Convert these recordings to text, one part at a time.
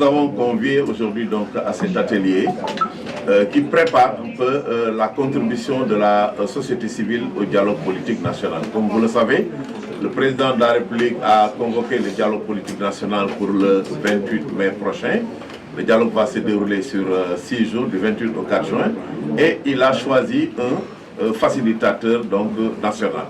nous avons convié aujourd'hui donc à cet atelier qui prépare un peu la contribution de la société civile au dialogue politique national. Comme vous le savez, le président de la République a convoqué le dialogue politique national pour le 28 mai prochain. Le dialogue va se dérouler sur 6 jours, du 28 au 4 juin, et il a choisi un facilitateur donc, national.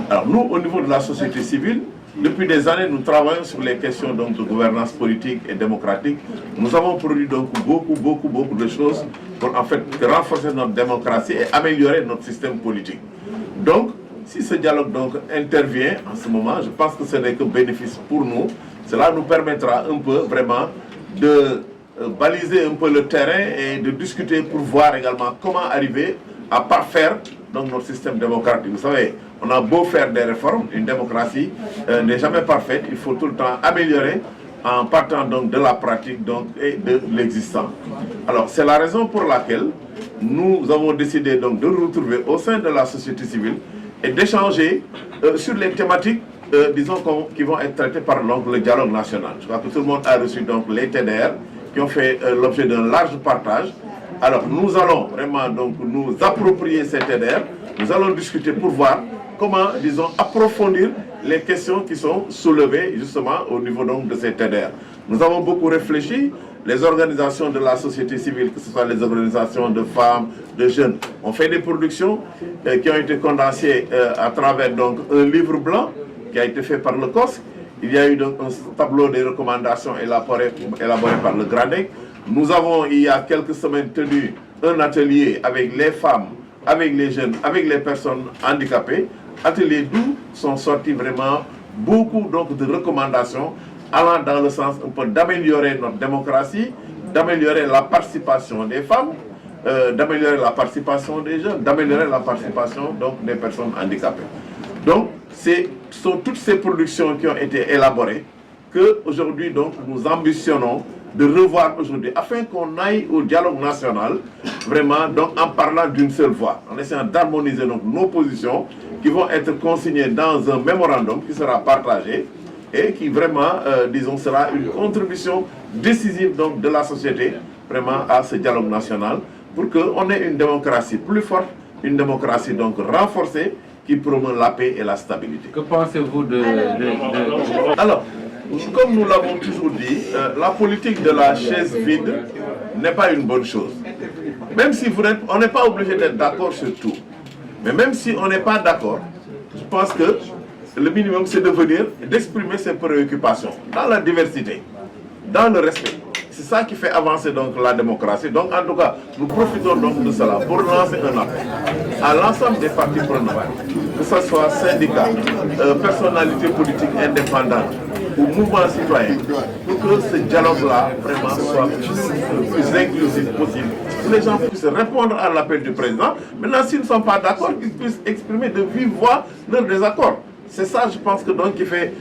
Alors nous, au niveau de la société civile, depuis des années, nous travaillons sur les questions donc, de gouvernance politique et démocratique. Nous avons produit donc beaucoup de choses pour en fait renforcer notre démocratie et améliorer notre système politique. Donc, si ce dialogue donc, intervient en ce moment, je pense que ce n'est que bénéfice pour nous. Cela nous permettra un peu vraiment de baliser un peu le terrain et de discuter pour voir également comment arriver à parfaire donc, notre système démocratique. Vous savez, on a beau faire des réformes, une démocratie n'est jamais parfaite, il faut tout le temps améliorer en partant donc de la pratique donc, et de l'existant. Alors c'est la raison pour laquelle nous avons décidé donc de nous retrouver au sein de la société civile et d'échanger sur les thématiques disons, qui vont être traitées par donc, le dialogue national. Je crois que tout le monde a reçu donc, les TDR qui ont fait l'objet d'un large partage. Alors nous allons vraiment donc, nous approprier ces TDR, nous allons discuter pour voir comment, disons, approfondir les questions qui sont soulevées justement au niveau donc, de ces TDR. Nous avons beaucoup réfléchi, les organisations de la société civile, que ce soit les organisations de femmes, de jeunes, ont fait des productions qui ont été condensées à travers donc, un livre blanc qui a été fait par le COSC. Il y a eu donc un tableau de recommandations élaboré par le GRADEC. Nous avons, il y a quelques semaines, tenu un atelier avec les femmes, avec les jeunes, avec les personnes handicapées. Atelier d'où sont sortis vraiment beaucoup donc, de recommandations allant dans le sens un peu d'améliorer notre démocratie, d'améliorer la participation des femmes, d'améliorer la participation des jeunes, d'améliorer la participation donc, des personnes handicapées. Donc, ce sont toutes ces productions qui ont été élaborées qu'aujourd'hui nous ambitionnons de revoir aujourd'hui afin qu'on aille au dialogue national vraiment donc, en parlant d'une seule voix, en essayant d'harmoniser nos positions qui vont être consignées dans un mémorandum qui sera partagé et qui vraiment, disons, sera une contribution décisive donc, de la société vraiment à ce dialogue national pour qu'on ait une démocratie plus forte, une démocratie donc renforcée qui promeut la paix et la stabilité. Que pensez-vous Alors, comme nous l'avons toujours dit, la politique de la chaise vide n'est pas une bonne chose. Même si on n'est pas obligé d'être d'accord sur tout. Mais même si on n'est pas d'accord, je pense que le minimum c'est de venir d'exprimer ses préoccupations dans la diversité, dans le respect. C'est ça qui fait avancer donc la démocratie. Donc en tout cas, nous profitons donc de cela pour lancer un appel à l'ensemble des partis prenants, que ce soit syndicats, personnalités politiques indépendantes ou mouvements citoyens, pour que ce dialogue-là vraiment soit le plus inclusif possible. Que les gens puissent répondre à l'appel du président. Maintenant, s'ils ne sont pas d'accord, qu'ils puissent exprimer de vive voix leur désaccord. C'est ça, je pense, qui fait,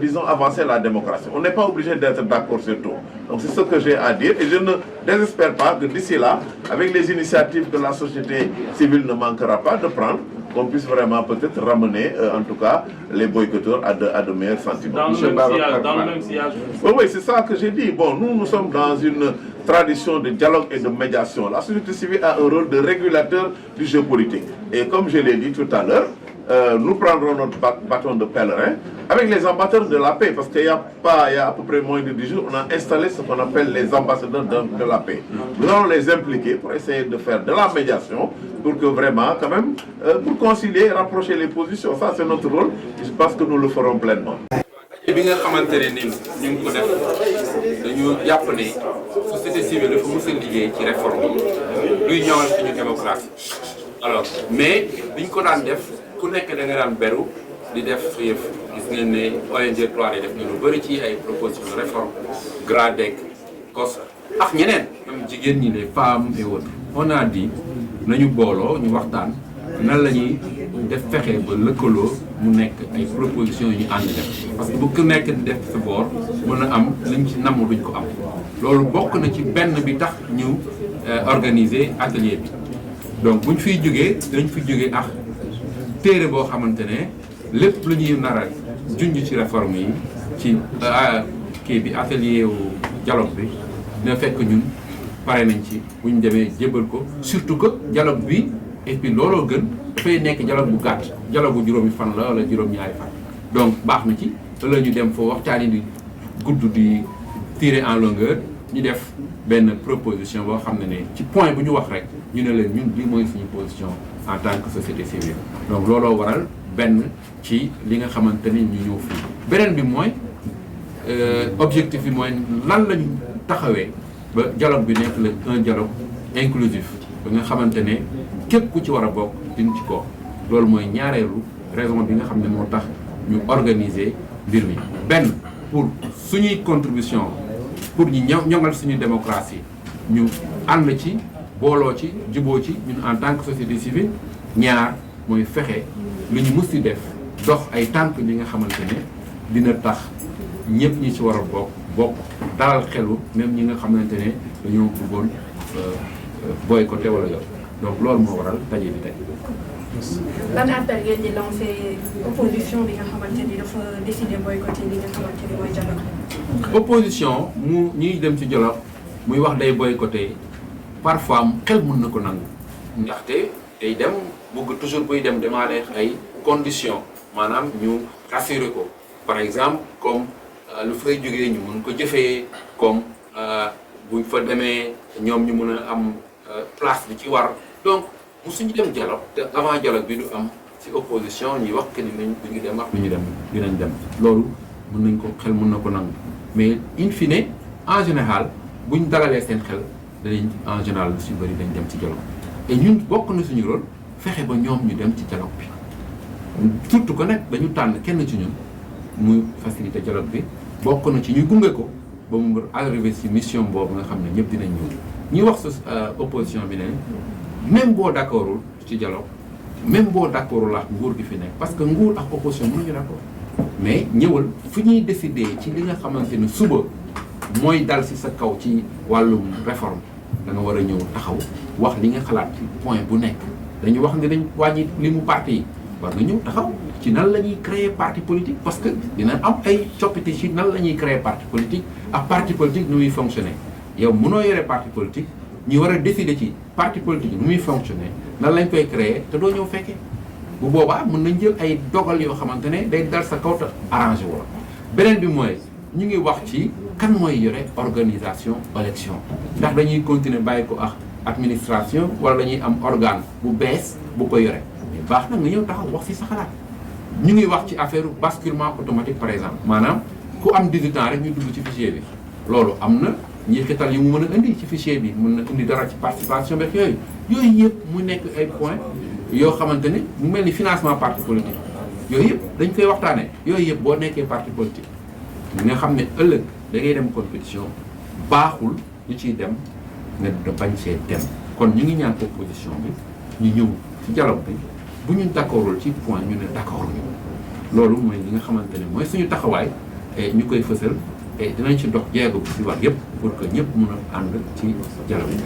disons, avancer la démocratie. On n'est pas obligé d'être d'accord sur tout. Donc c'est ce que j'ai à dire. Et je ne désespère pas que d'ici là, avec les initiatives que la société civile ne manquera pas de prendre, qu'on puisse vraiment peut-être ramener, en tout cas, les boycotteurs à de meilleurs sentiments. Dans le même sillage. Oui, c'est ça que j'ai dit. Bon, nous sommes dans une tradition de dialogue et de médiation. La société civile a un rôle de régulateur du jeu politique. Et comme je l'ai dit tout à l'heure, nous prendrons notre bâton de pèlerin avec les ambassadeurs de la paix, parce qu'il y a à peu près moins de 10 jours, on a installé ce qu'on appelle les ambassadeurs de la paix. Nous allons les impliquer pour essayer de faire de la médiation, pour que vraiment, quand même, pour concilier et rapprocher les positions. Ça, c'est notre rôle, et je pense que nous le ferons pleinement. bi nga xamante ne ni ñu ngi ko def dañu jàpp ne société civile dafa mës a liggéey ci réforme luy ñëwal suñu démocratie alors mais biñ ko daan def ku nekk da nga daan beru di def yëf gis ngeen ne ONG 3D def na lu bëri ci ay propositions de réforme GRADEC COS ak ñeneen même jigéen ñi les femmes et autres on a dit nañu booloo ñu waxtaan nan la ñuy def fexe ba lëkkaloo mu nekk ay propositions yu ñu ànd def parce que bu ku nekk di def sa boor mën a am liñ ci namm duñ ko am loolu bokk na ci benn bi tax ñu organiser atelier bi donc buñ fiy jógee dañ fi jógee ak téere boo xamante ne lépp lu ñuy nar a junj ci réforme yi ci kii bi atelier wu dialogue bi dina fekk ñun pare nañ ci bu ñu demee jébal ko surtout que dialogue bi et puis looloo gën dafay nekk dialogue bu gàtt dialogue bu juróomi fan la wala juróom-ñaari fan donc baax na ci la ñu dem foo waxtaan yi di gudd di tirer en longueur ñu def benn proposition boo xam ne ci point bu ñu wax rek ñu ne leen ñun lii mooy suñu position en tant que société civile donc looloo waral benn ci li nga xamante ni ñu ñëw fii beneen bi mooy objectif bi mooy lan lañu taxawee ba dialogue bi nekk la un dialogue inclusif ba nga xamante ne képp ku ci war a bokk dina ci ko loolu mooy ñaareelu raison bi nga xam ne moo tax ñu organiser mbir mi benn pour suñuy contribution pour ñu ñoŋal suñu démocratie ñu ànd ci booloo ci juboo ci ñun en tant que société civile ñaar mooy fexe lu ñu mës di def dox ay tànk li nga xamante ne dina tax ñëpp ñi ci war a bokk dalal xelu même ñi nga xamante ne dañoo bëggoon boycotté wala yow donc loolu moo waral daje bi tey. lan appel ngeen di lancé opposition bi nga xamante ni dafa décidé boycotté li nga xamante ni mooy dialogue. opposition mu ñuy dem ci dialogue muy wax day boycotté parfois xel mën na ko nangu. ndaxte day dem bëgg toujours buy dem demaale ay conditions maanaam ñu rassurer ko par exemple comme lu fay jógee ñu mën ko jëfee comme buñ fa demee ñoom ñu mën a am place bi ci war donc bu suñu dem dialogue te avant dialogue bi du am ci opposition ñuy wax que ni nañ duñu dem wax duñu dem dinañ dem loolu mën nañ ko xel mën na ko nangu mais in fine en général buñ dalalee seen xel danañ en général lu si bëri dañ dem ci dialogue et ñun bokk na suñu rôle fexe ba ñoom ñu dem ci dialogue bi surtout que nag dañu tànn kenn ci ñun muy faciliter dialogue bi bokk na ci ñu gunge ko ba mu arrivé ci mission boobu nga xam ne ñëpp dinañ ñëw ñuy wax sa opposition bi ne même boo d'accordul ci dialogue même boo d'accordul ak nguur gi fi nekk parce que nguur ak opposition mënuñu d'accord mais ñëwal fu ñuy décider ci li nga xamante ne suba mooy dal ci sa kaw ci wàllum réforme da nga war a ñëw taxaw wax li nga xalaat ci point bu nekk dañu wax ne dañ wàññi li mu parti yi war nga ñëw taxaw ci nan la ñuy créer parti politique parce que dina am ay coppite ci nan la ñuy créer parti politique ak parti politique nu muy fonctionner yow mënoo yore parti politique ñu war a décider ci parti politique nu muy fonctionner nan lañ koy créer te doo ñëw fekkee bu boobaa mën nañ jël ay dogal yoo xamante ne day dal sa kaw te arrangé wala beneen bi mooy ñu ngi wax ci kan mooy yore organisation élection ndax dañuy continuer bàyyi ko ak administration wala dañuy am organe bu bees bu ko yore mais baax na nga ñëw taxaw wax ci sa xalaat ñu ngi wax ci affaire basculement automatique par exemple maanaam ku am 18 ans rek ñu dugg ci fichier bi loolu am na njeexital yi mu mën a indi ci fichier bi mën na indi dara ci participation beeg yooyu yëpp mu nekk ay points yoo xamante ne mu mel ni financement parti politique yooyu yëpp dañ koy waxtaanee yooyu yëpp boo nekkee parti politique nga xam ne ëllëg da ngay dem compétition baaxul ñu ciy dem nga da bañ see dem kon ñu ngi ñaan opposition bi ñu ñëw ci dialogue bi bu ñu d'accordul ci point ñu ne d'accord ñu loolu mooy li nga xamante ne mooy suñu taxawaay et ñu koy fësal et dinañ ci dox jéego bi ci war yëpp pour que ñëpp mën a ànd ci dialogue bi